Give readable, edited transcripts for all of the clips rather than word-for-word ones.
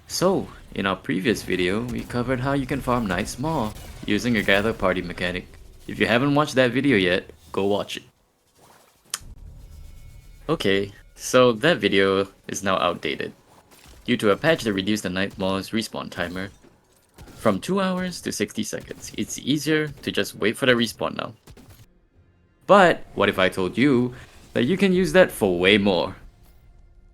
So, in our previous video, we covered how you can farm nice more using a gather party mechanic. If you haven't watched that video yet, go watch it. Okay, so that video is now outdated, due to a patch that reduced the Night Maw's respawn timer from 2 hours to 60 seconds. It's easier to just wait for the respawn now. But what if I told you that you can use that for way more?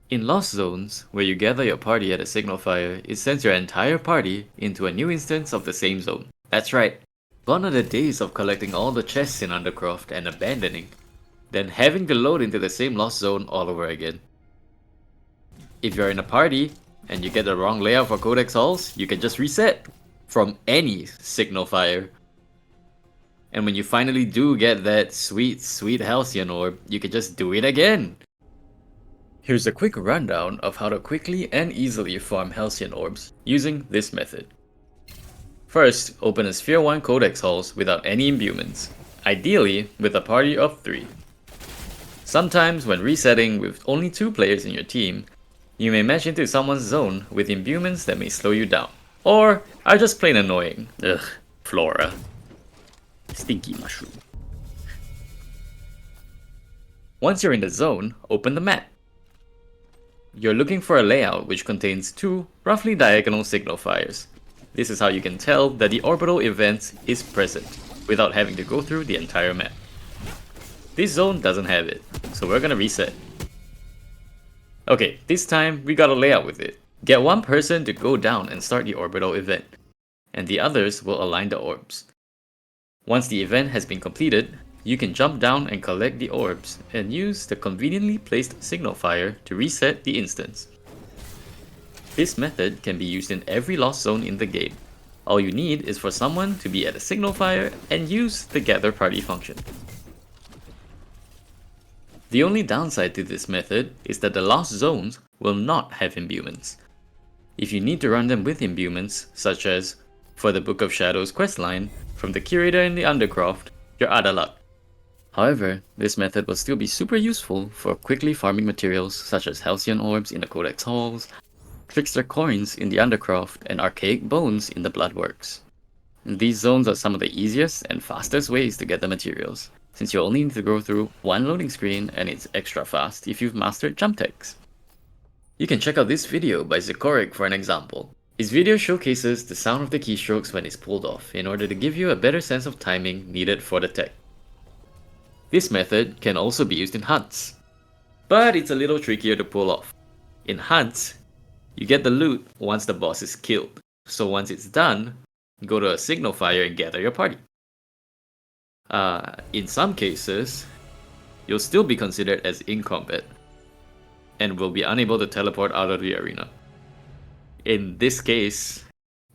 In Lost Zones, where you gather your party at a signal fire, it sends your entire party into a new instance of the same zone. That's right, gone are the days of collecting all the chests in Undercroft and abandoning, then having to load into the same Lost Zone all over again. If you're in a party, and you get the wrong layout for Codex Halls, you can just reset from any signal fire. And when you finally do get that sweet Halcyon Orb, you can just do it again! Here's a quick rundown of how to quickly and easily farm Halcyon Orbs using this method. First, open a Sphere 1 Codex Halls without any imbuements, ideally with a party of 3. Sometimes when resetting with only 2 players in your team, you may match into someone's zone with imbuements that may slow you down, or are just plain annoying. Ugh, Flora. Stinky mushroom. Once you're in the zone, open the map. You're looking for a layout which contains 2 roughly diagonal signal fires. This is how you can tell that the orbital event is present, without having to go through the entire map. This zone doesn't have it, so we're gonna reset. Okay, this time we got a layout with it. Get one person to go down and start the orbital event, and the others will align the orbs. Once the event has been completed, you can jump down and collect the orbs and use the conveniently placed signal fire to reset the instance. This method can be used in every lost zone in the game. All you need is for someone to be at a signal fire and use the gather party function. The only downside to this method is that the lost zones will not have imbuements. If you need to run them with imbuements, such as for the Book of Shadows questline from the Curator in the Undercroft, you're out of luck. However, this method will still be super useful for quickly farming materials such as Halcyon Orbs in the Codex Halls, Trickster coins in the Undercroft, and Archaic bones in the Bloodworks. These zones are some of the easiest and fastest ways to get the materials, since you only need to go through one loading screen and it's extra fast if you've mastered jump techs. You can check out this video by Zekoric for an example. His video showcases the sound of the keystrokes when it's pulled off in order to give you a better sense of timing needed for the tech. This method can also be used in hunts, but it's a little trickier to pull off. In hunts, you get the loot once the boss is killed, so once it's done, go to a signal fire and gather your party. In some cases, you'll still be considered as in combat, and will be unable to teleport out of the arena. In this case,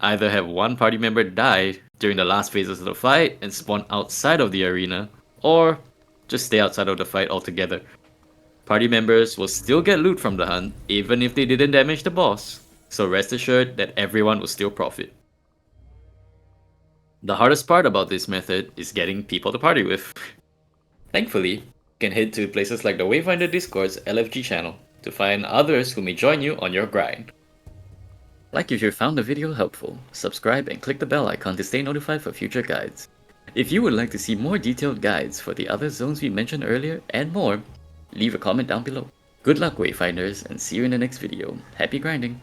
either have one party member die during the last phases of the fight and spawn outside of the arena, or just stay outside of the fight altogether. Party members will still get loot from the hunt, even if they didn't damage the boss, so rest assured that everyone will still profit. The hardest part about this method is getting people to party with. Thankfully, you can head to places like the Wayfinder Discord's LFG channel to find others who may join you on your grind. Like if you found the video helpful, subscribe and click the bell icon to stay notified for future guides. If you would like to see more detailed guides for the other zones we mentioned earlier and more, leave a comment down below. Good luck Wayfinders, and see you in the next video. Happy grinding!